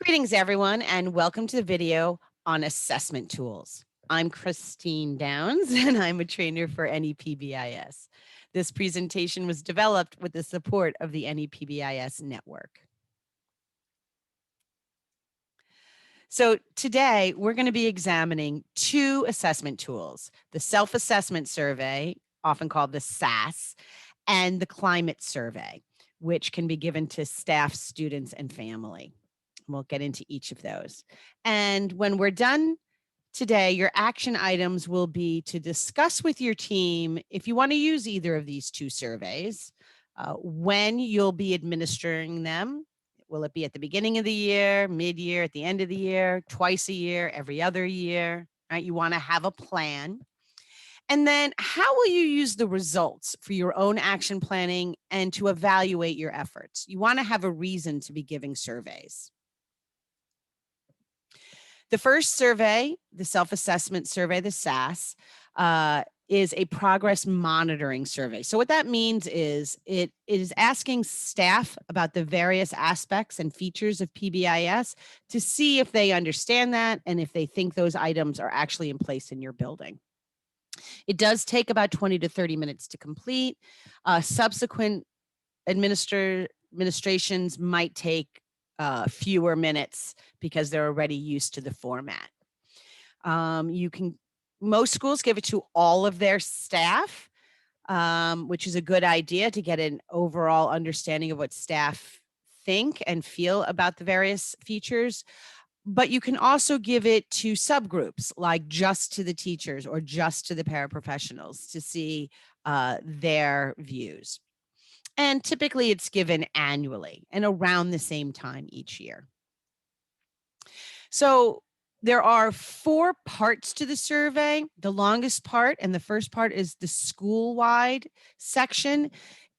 Greetings, everyone, and welcome to the video on assessment tools. I'm Christine Downs, and I'm a trainer for NEPBIS. This presentation was developed with the support of the NEPBIS network. So today, we're going to be examining two assessment tools, the Self-Assessment Survey, often called the SAS, and the Climate Survey, which can be given to staff, students, and family. We'll get into each of those. And when we're done today, your action items will be to discuss with your team if you want to use either of these two surveys, when you'll be administering them. Will it be at the beginning of the year, mid-year, at the end of the year, twice a year, every other year, right? You want to have a plan. And then how will you use the results for your own action planning and to evaluate your efforts? You want to have a reason to be giving surveys. The first survey, the self-assessment survey, the SAS, is a progress monitoring survey. So what that means is it is asking staff about the various aspects and features of PBIS to see if they understand that and if they think those items are actually in place in your building. It does take about 20 to 30 minutes to complete. Subsequent administrations might take fewer minutes because they're already used to the format. Most schools give it to all of their staff, which is a good idea to get an overall understanding of what staff think and feel about the various features. But you can also give it to subgroups, like just to the teachers or just to the paraprofessionals to see their views. And typically it's given annually and around the same time each year. So there are 4 parts to the survey. The longest part and the first part is the school-wide section.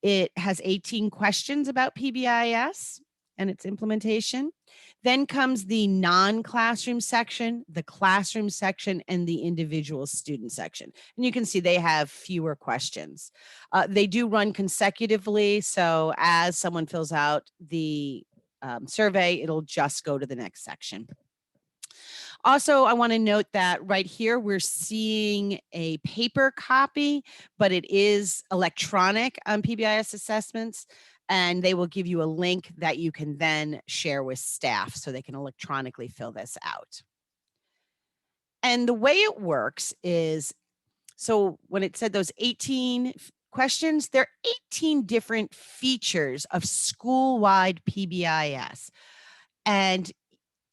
It has 18 questions about PBIS and its implementation. Then comes the non-classroom section, the classroom section, and the individual student section. And you can see they have fewer questions. They do run consecutively, so as someone fills out the survey, it'll just go to the next section. Also, I want to note that right here, we're seeing a paper copy, but it is electronic PBIS assessments, and they will give you a link that you can then share with staff so they can electronically fill this out. And the way it works is, so when it said those 18 questions, there are 18 different features of school-wide PBIS. And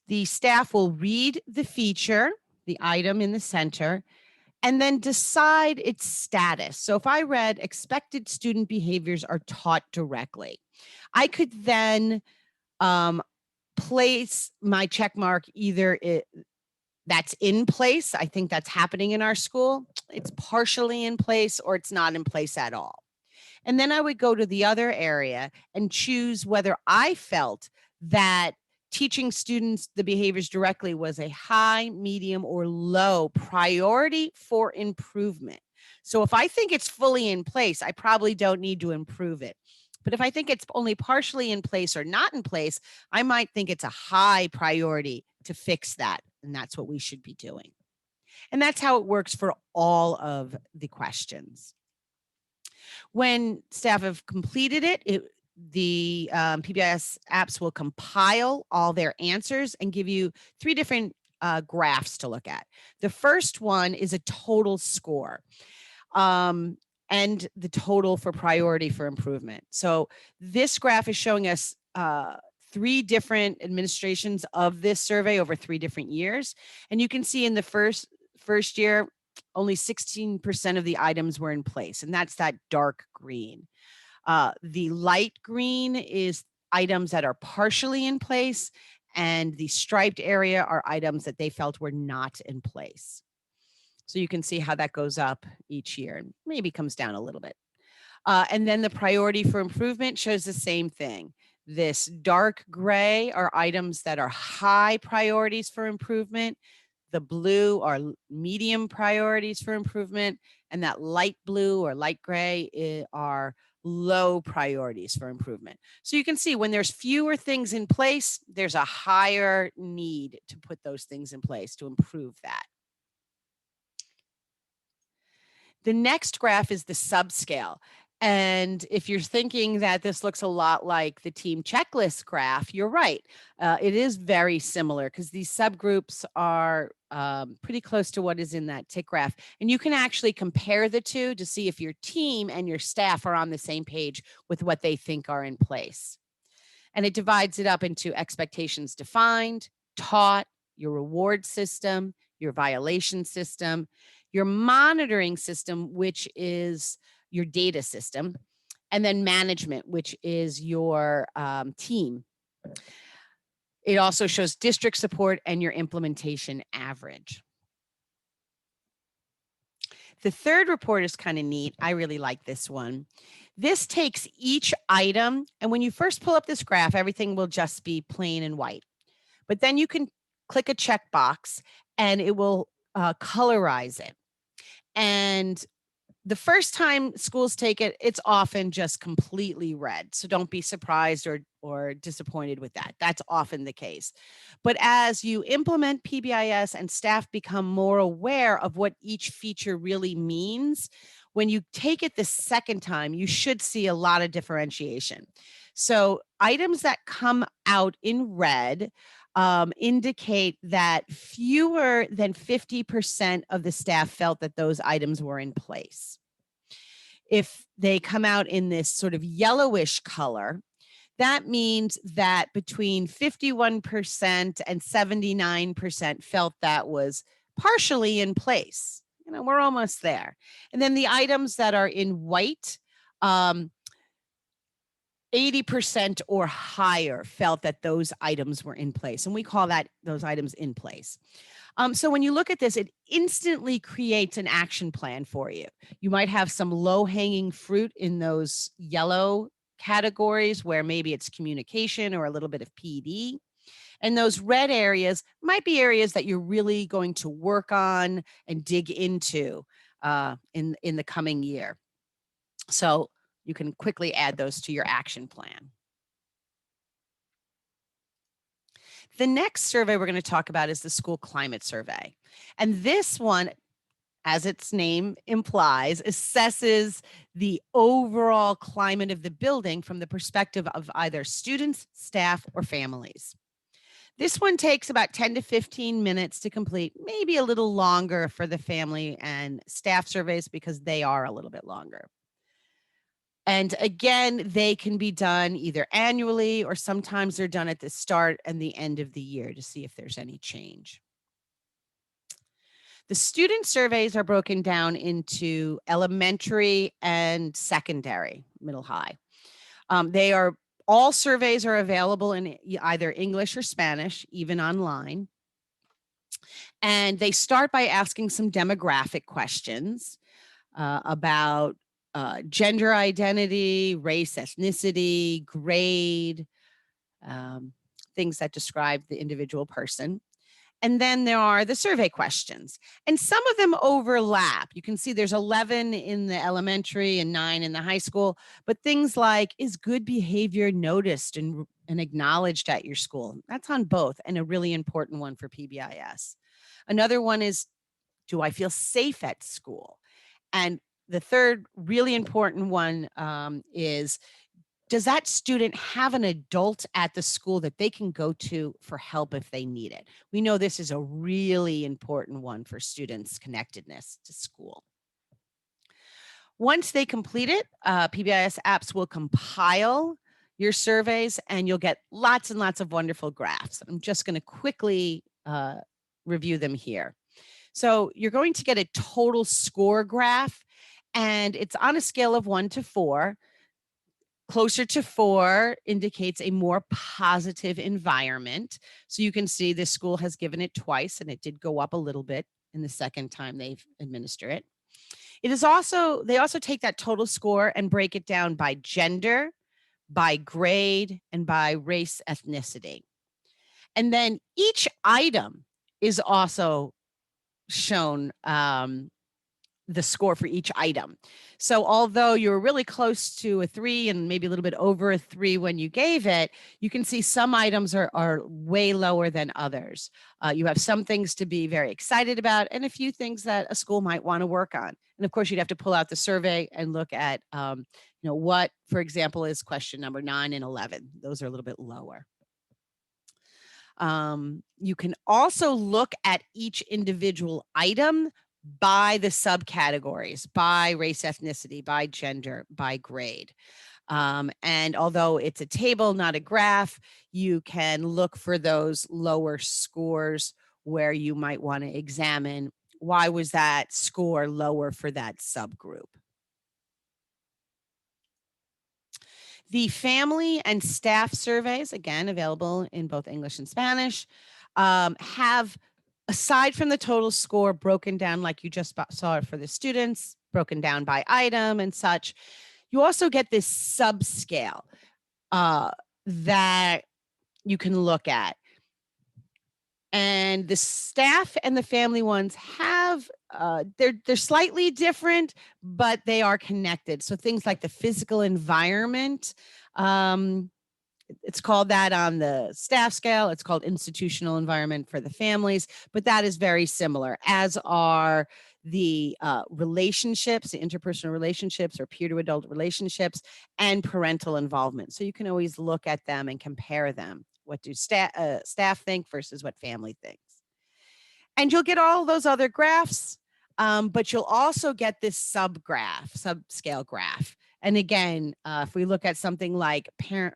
the staff will read the feature, the item in the center, and then decide its status. So if I read expected student behaviors are taught directly, I could then place my check mark either that's in place, I think that's happening in our school, it's partially in place, or it's not in place at all. And then I would go to the other area and choose whether I felt that teaching students the behaviors directly was a high, medium, or low priority for improvement. So if I think it's fully in place, I probably don't need to improve it. But if I think it's only partially in place or not in place, I might think it's a high priority to fix that. And that's what we should be doing. And that's how it works for all of the questions. When staff have completed it, the PBIS apps will compile all their answers and give you 3 different graphs to look at. The first one is a total score and the total for priority for improvement. So this graph is showing us 3 different administrations of this survey over 3 different years. And you can see in the first year, only 16% of the items were in place, and that's that dark green. The light green is items that are partially in place, and the striped area are items that they felt were not in place. So you can see how that goes up each year and maybe comes down a little bit. And then the priority for improvement shows the same thing. This dark gray are items that are high priorities for improvement. The blue are medium priorities for improvement, and that light blue or light gray are low priorities for improvement. So you can see when there's fewer things in place, there's a higher need to put those things in place to improve that. The next graph is the subscale. And if you're thinking that this looks a lot like the team checklist graph, you're right. It is very similar because these subgroups are pretty close to what is in that tick graph. And you can actually compare the two to see if your team and your staff are on the same page with what they think are in place. And it divides it up into expectations defined, taught, your reward system, your violation system, your monitoring system, which is your data system, and then management, which is your team. It also shows district support and your implementation average. The third report is kind of neat. I really like this one. This takes each item, and when you first pull up this graph, everything will just be plain and white. But then you can click a checkbox and it will colorize it. And the first time schools take it, it's often just completely red. So don't be surprised or disappointed with that. That's often the case. But as you implement PBIS and staff become more aware of what each feature really means, when you take it the second time, you should see a lot of differentiation. So items that come out in red indicate that fewer than 50% of the staff felt that those items were in place. If they come out in this sort of yellowish color, that means that between 51% and 79% felt that was partially in place. You know, we're almost there. And then the items that are in white, 80% or higher felt that those items were in place. And we call that those items in place. So when you look at this, it instantly creates an action plan for you. You might have some low hanging fruit in those yellow categories where maybe it's communication or a little bit of PD. And those red areas might be areas that you're really going to work on and dig into in the coming year. So you can quickly add those to your action plan. The next survey we're going to talk about is the school climate survey. And this one, as its name implies, assesses the overall climate of the building from the perspective of either students, staff, or families. This one takes about 10 to 15 minutes to complete, maybe a little longer for the family and staff surveys because they are a little bit longer. And again, they can be done either annually or sometimes they're done at the start and the end of the year to see if there's any change. The student surveys are broken down into elementary and secondary, middle high. All surveys are available in either English or Spanish, even online. And they start by asking some demographic questions about gender identity, race, ethnicity, grade, things that describe the individual person. And then there are the survey questions, and some of them overlap. You can see there's 11 in the elementary and 9 in the high school, but things like, is good behavior noticed and acknowledged at your school? That's on both, and a really important one for PBIS. Another one is, do I feel safe at school? And the third really important one is, does that student have an adult at the school that they can go to for help if they need it? We know this is a really important one for students' connectedness to school. Once they complete it, PBIS apps will compile your surveys and you'll get lots and lots of wonderful graphs. I'm just going to quickly review them here. So you're going to get a total score graph, and it's on a scale of 1 to 4. Closer to 4 indicates a more positive environment. So you can see this school has given it twice, and it did go up a little bit in the second time they've administered it. They also take that total score and break it down by gender, by grade, and by race, ethnicity. And then each item is also shown the score for each item. So although you were really close to a 3 and maybe a little bit over a 3 when you gave it, you can see some items are way lower than others. You have some things to be very excited about and a few things that a school might want to work on. And of course, you'd have to pull out the survey and look at, what, for example, is question number 9 and 11. Those are a little bit lower. You can also look at each individual item by the subcategories, by race, ethnicity, by gender, by grade. And although it's a table, not a graph, you can look for those lower scores where you might want to examine why was that score lower for that subgroup. The family and staff surveys, again, available in both English and Spanish, have, aside from the total score broken down like you just saw it for the students, broken down by item and such, you also get this subscale that you can look at. And the staff and the family ones have, they're slightly different, but they are connected. So things like the physical environment, it's called that on the staff scale. It's called institutional environment for the families, but that is very similar, as are the relationships, the interpersonal relationships or peer to adult relationships, and parental involvement. So you can always look at them and compare them. What do staff think versus what family thinks? And you'll get all those other graphs, but you'll also get this subscale graph. And again, if we look at something like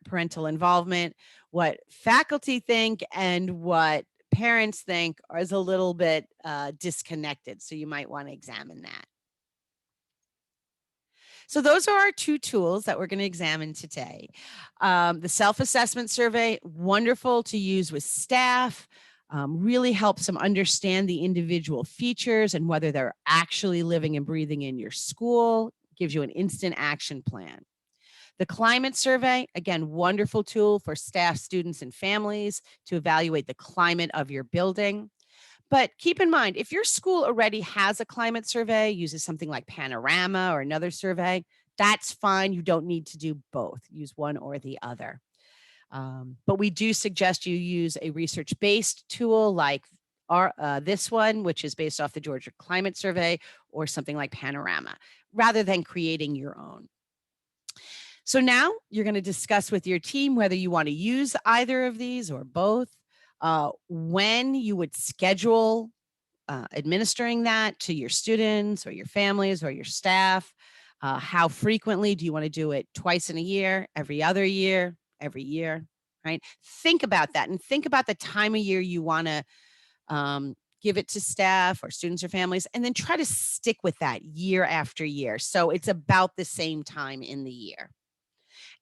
parental involvement, what faculty think and what parents think is a little bit disconnected. So you might want to examine that. So those are our 2 tools that we're going to examine today. The self-assessment survey, wonderful to use with staff, really helps them understand the individual features and whether they're actually living and breathing in your school, gives you an instant action plan. The climate survey, again, wonderful tool for staff, students, and families to evaluate the climate of your building. But keep in mind, if your school already has a climate survey, uses something like Panorama or another survey, that's fine. You don't need to do both. Use one or the other. But we do suggest you use a research-based tool like this one, which is based off the Georgia Climate Survey, or something like Panorama, rather than creating your own. So now you're going to discuss with your team whether you want to use either of these or both. When you would schedule administering that to your students or your families or your staff. How frequently do you want to do it? Twice in a year, every other year, every year, right? Think about that and think about the time of year you want to give it to staff or students or families, and then try to stick with that year after year. So it's about the same time in the year.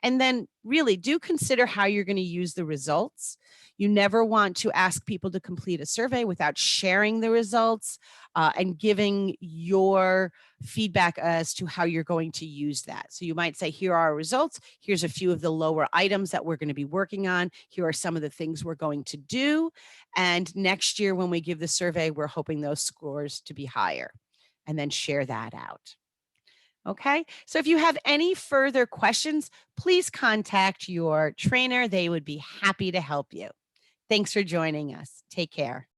And then really do consider how you're going to use the results. You never want to ask people to complete a survey without sharing the results and giving your feedback as to how you're going to use that. So you might say, here are our results. Here's a few of the lower items that we're going to be working on. Here are some of the things we're going to do. And next year, when we give the survey, we're hoping those scores to be higher, and then share that out. Okay, so if you have any further questions, please contact your trainer. They would be happy to help you. Thanks for joining us. Take care.